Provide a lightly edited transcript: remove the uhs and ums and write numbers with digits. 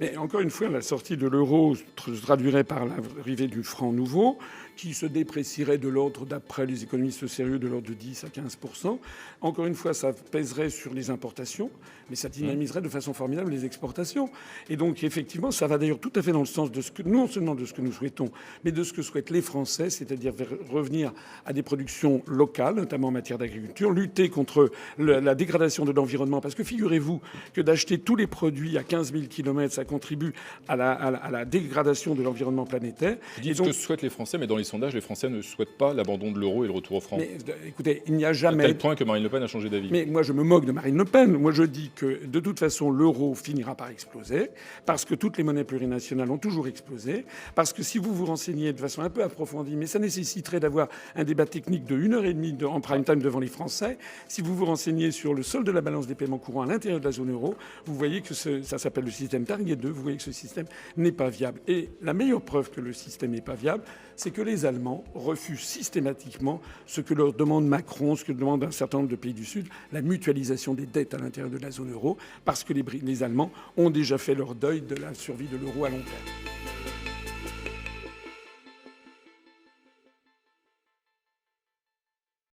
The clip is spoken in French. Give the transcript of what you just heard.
Mais encore une fois, la sortie de l'euro se traduirait par l'arrivée du franc nouveau, qui se déprécierait de l'ordre, d'après les économistes sérieux, de l'ordre de 10 à 15%. Encore une fois, ça pèserait sur les importations, mais ça dynamiserait de façon formidable les exportations. Et donc, effectivement, ça va d'ailleurs tout à fait dans le sens de ce que, non seulement de ce que nous souhaitons, mais de ce que souhaitent les Français, c'est-à-dire revenir à des productions locales, notamment en matière d'agriculture, lutter contre la dégradation de l'environnement. Parce que figurez-vous que d'acheter tous les produits à 15 000 km, ça contribue à la dégradation de l'environnement planétaire. Vous dites ce que souhaitent les Français, mais dans les sondages, les Français ne souhaitent pas l'abandon de l'euro et le retour au franc. Mais écoutez, il n'y a jamais... À tel point que Marine Le Pen a changé d'avis. Mais moi, je me moque de Marine Le Pen. Moi, je dis que, de toute façon, l'euro finira par exploser, parce que toutes les monnaies plurinationales ont toujours explosé, parce que si vous vous renseignez de façon un peu approfondie, mais ça nécessiterait d'avoir un débat technique de 1h30 en prime time devant les Français, si vous vous renseignez sur le solde de la balance des paiements courants à l'intérieur de la zone euro, vous voyez que ça s'appelle le système Target 2, vous voyez que ce système n'est pas viable. Et la meilleure preuve que le système n'est pas viable, c'est que les Allemands refusent systématiquement ce que leur demande Macron, ce que demande un certain nombre de pays du Sud, la mutualisation des dettes à l'intérieur de la zone euro, parce que les Allemands ont déjà fait leur deuil de la survie de l'euro à long terme.